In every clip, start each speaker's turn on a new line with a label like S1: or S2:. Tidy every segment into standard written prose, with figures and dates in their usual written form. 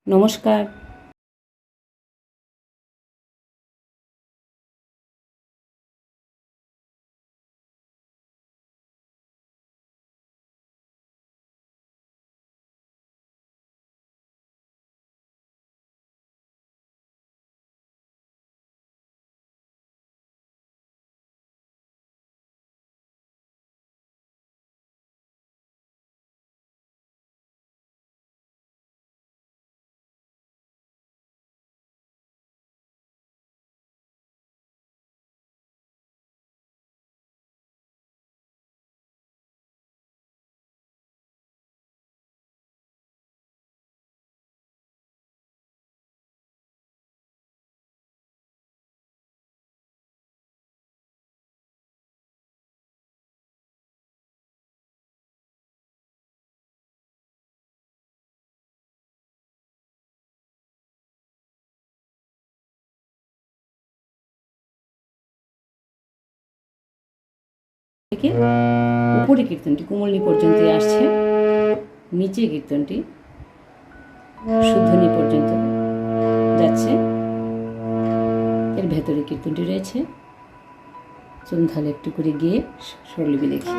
S1: নমস্কার। থেকে উপরে কীর্তনটি কুমলনি পর্যন্ত আসছে, নিচে কীর্তনটি শুদ্ধনি পর্যন্ত যাচ্ছে। এর ভেতরে কীর্তনটি রয়েছে। চলুন তাহলে একটু করে গিয়ে স্বরলিপি দেখি।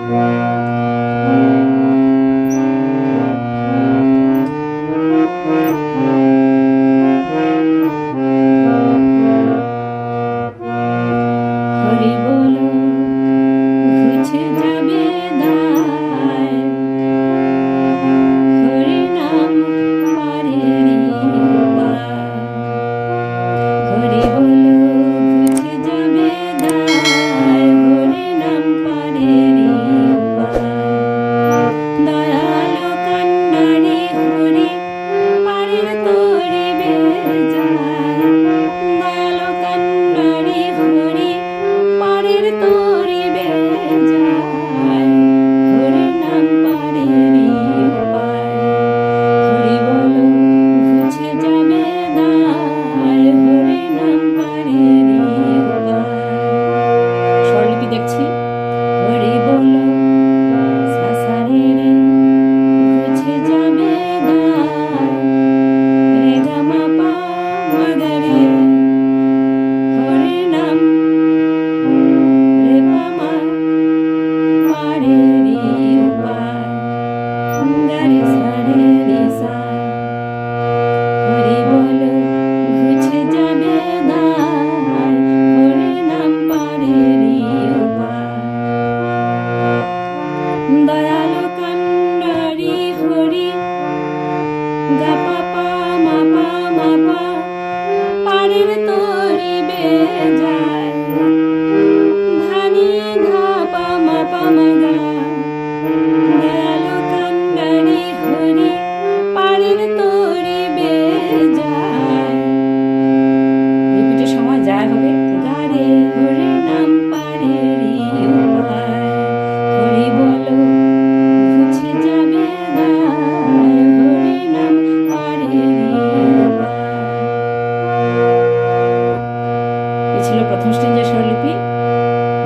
S1: প্রথম স্টেঞ্জের স্বরলিপি।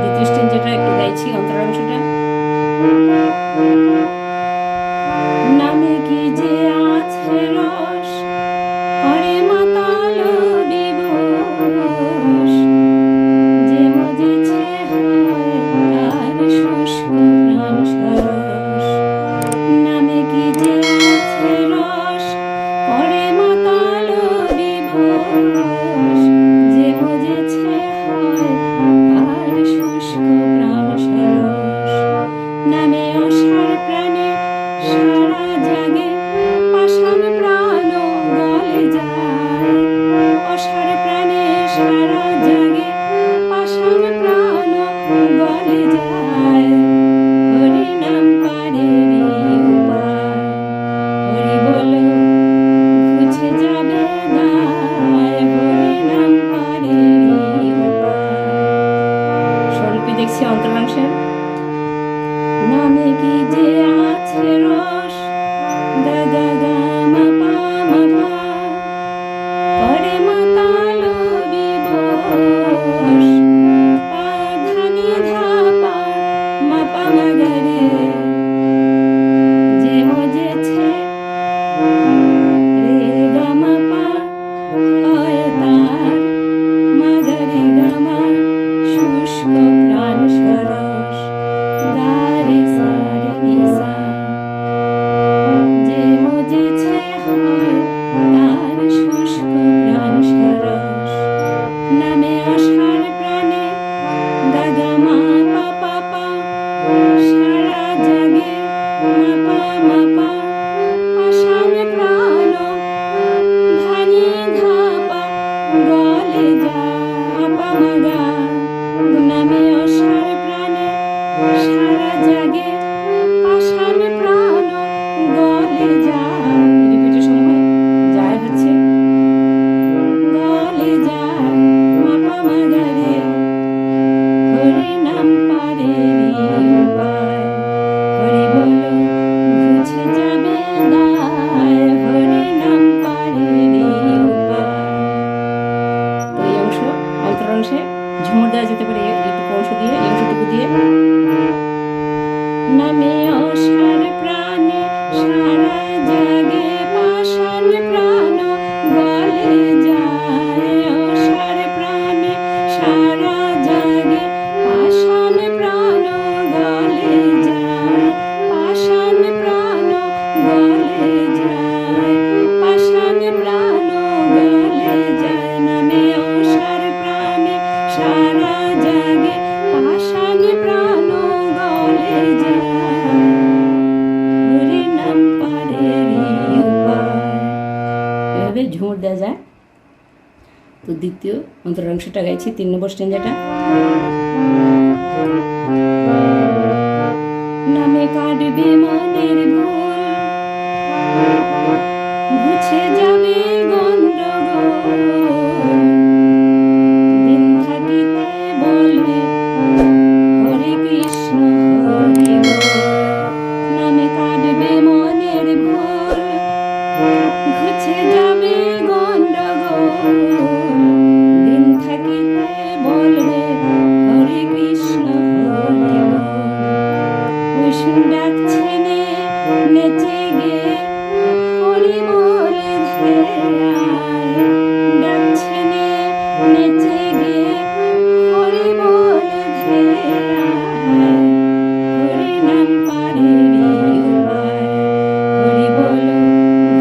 S1: দ্বিতীয় স্টেঞ্জেটা একটু গাইছি, অন্তরাংশটা। নামে কি যে আছে রস, করে মাতাল বিবশ, যে মজেছে হয় তার শুষ্ক প্রাণ সরস। নামে কি যে আছে রস, করে মাতাল বিবশ, যে মজেছে হয় তার শুষ্ক প্রাণ সরস। নামে অসার প্রাণে সারা জাগে, পাষাণ প্রাণ গলে যায়। অসার প্রাণে সারা জাগে, পাষাণ প্রাণ গলে যায়। হরি নাম পারেরই উপায়, হরি বলো ঘুচে যাবে দায়। হরি নাম পারেরই উপায়। স্বরলিপি দেখছি অন্তরাংশের। নামে কি যে আছে রস, গা গা গা মা পা মা পা, করে মাতাল বিবশ, পা ধা নি ধা পা মা পা মা গা রে, যে মজেছে রে গা মা নামে অসার প্রাণে সারা জাগে পাষাণ প্রাণ গলে যায় অসার প্রাণে সারা জাগে পাষাণ প্রাণ গলে যায় পাষাণ প্রাণ গলে যায় পাষাণ প্রাণ গলে যায় নামে অসার প্রাণে সারা জাগে পাষাণ প্রাণ গলে যায় হরি নাম পারেরই উপায়। এভাবে ঝুমুর দেওয়া যায়। তো দ্বিতীয় অন্তরের অংশটা গাইছি 3 নম্বর স্ট্যান্জাটা। নামে কাটবে মনের ভুল মুছে যাবে গন্ডগোল দিন থাকিতে বলবে হরে কৃষ্ণ হরি বল। নামে কাটবে মনের ভুল মুছে যাবে গন্ডগোল দিন থাকিতে বলবে হরে কৃষ্ণ হরি বল। ওই শুন ডাকছে নেচে গে হরি বলে ধেয়ায় ডাকছে নেচে গে হরি বলে ধেয়ায় হরি নাম পারেরই উপায় হরি বল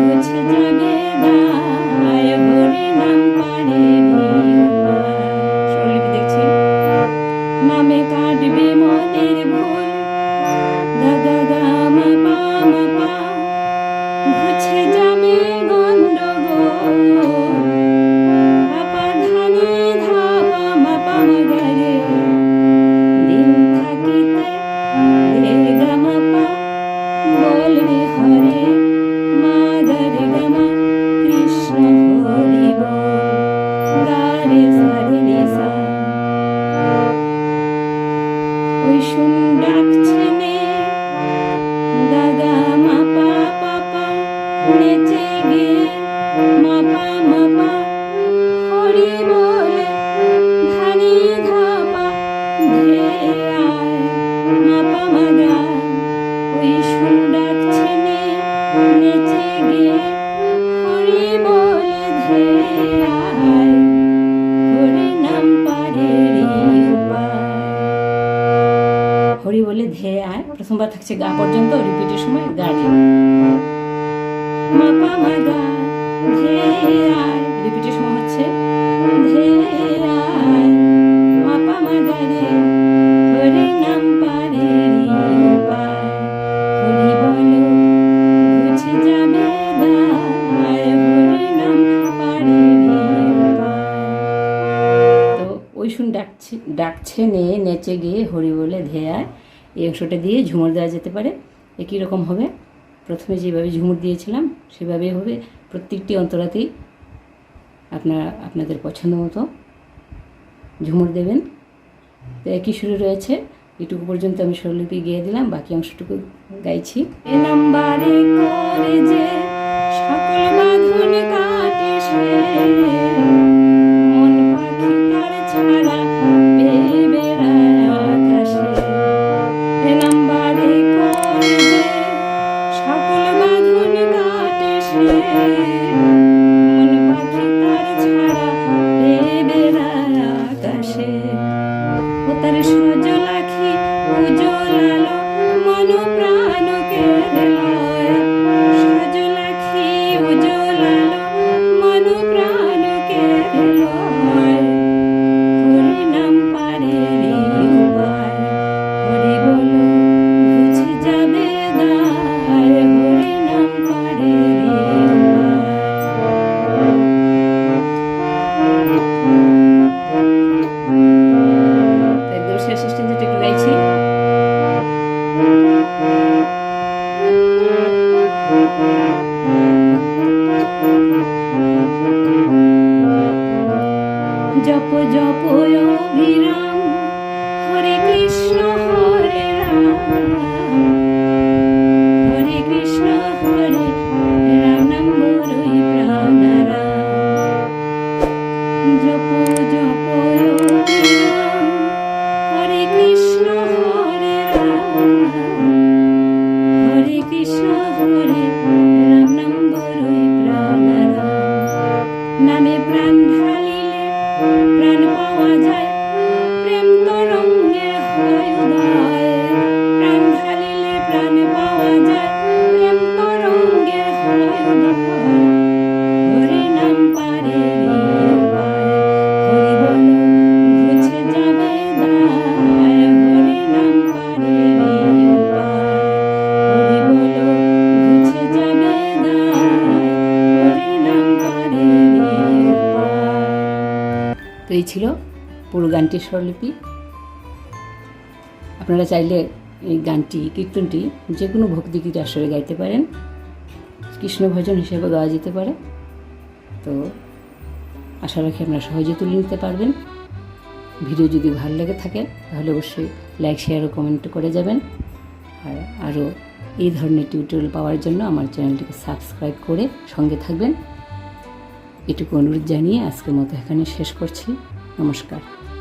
S1: ঘুছে যাবে দায় হরি নাম পারেরই উপায়। স্বরলিপি দেখছি। নামে কাটবে মনের ভুল গা গা গা মা পা মা পা ঘুছে যাবে গন্ডগোল আপা ধানি ধা পা মা পা মা গা রে দিন থাকিতে রে গা মা পা বলবে হরে মা গা রে গা মা কৃষ্ণ হরি বল গা রে সা রে রে সা। ওই শুন ডাকছে গা গা মা পা পা পা নেচে গে মা পা হরি বলে ধানি ধা পা ধেয়ায় মা পা মা গা। ওই শুন ডাকছে নেচে গে হরি বলে ধেয়ায় হরি নাম পারেরই উপায়। হরি বলে ধেয়ে আয় প্রথমবার থাকছে গা পর্যন্ত রিপিটের সময় গা রে মা পা মা গা ধেয়ে আয় রিপিটের সময় হচ্ছে ধেয়ে আয় মা পা মা গা রে হরি নাম পারেরই উপায় হরি বলো ঘুছে যাবে দায় হরি নাম পারেরই উপায়। তো ওই শুন ডাকছে নেচে গিয়ে হরি বলে ধেয়ায় এই অংশটা দিয়ে ঝুমুর দেওয়া যেতে পারে। একই রকম হবে, প্রথমে যেভাবে ঝুমুর দিয়েছিলাম সেভাবেই হবে। প্রত্যেকটি অন্তরাতেই আপনাদের পছন্দ মতো ঝুমুর দেবেন। তো একই সুরে রয়েছে, এটুকু পর্যন্ত আমি স্বরলিপি গেয়ে দিলাম, বাকি অংশটুকু গাইছি। এ নাম্বারে করে যে সকল বাঁধন কাটে সে মন পাখি তার ছাড়া পেয়ে বেড়ায় আকাশে। এ নাম্বারে করে যে সকল বাঁধন কাটে সে মন পাখি তার ছাড়া পেয়ে বেড়ায় আকাশে। ও তার সজলাখি উজ্জ্বলালো মন প্রাণ কেড়ে লয় সজলাখি উজ্জ্বলালো মন প্রাণ কেড়ে লয় হরি নাম পারেরই উপায় হরি বলো ঘুছে যাবে দায় হরি নাম পারেরই উপায়। একদম শেষ স্টেজে একটু গাইছি। ছিল পুরো গানটির স্বরলিপি। আপনারা চাইলে এই গানটি কীর্তনটি যে কোনো ভক্তিগীত আসরে গাইতে পারেন, কৃষ্ণ ভজন হিসেবে গাওয়া যেতে পারে। তো আশা রাখি আপনারা সহজে তুলে নিতে পারবেন। ভিডিও যদি ভালো লেগে থাকে তাহলে অবশ্যই লাইক, শেয়ার ও কমেন্ট করে যাবেন। আর আরও এই ধরনের টিউটোরিয়াল পাওয়ার জন্য আমার চ্যানেলটিকে সাবস্ক্রাইব করে সঙ্গে থাকবেন। এটুকু অনুরোধ জানিয়ে আজকের মতো এখানে শেষ করছি। নমস্কার।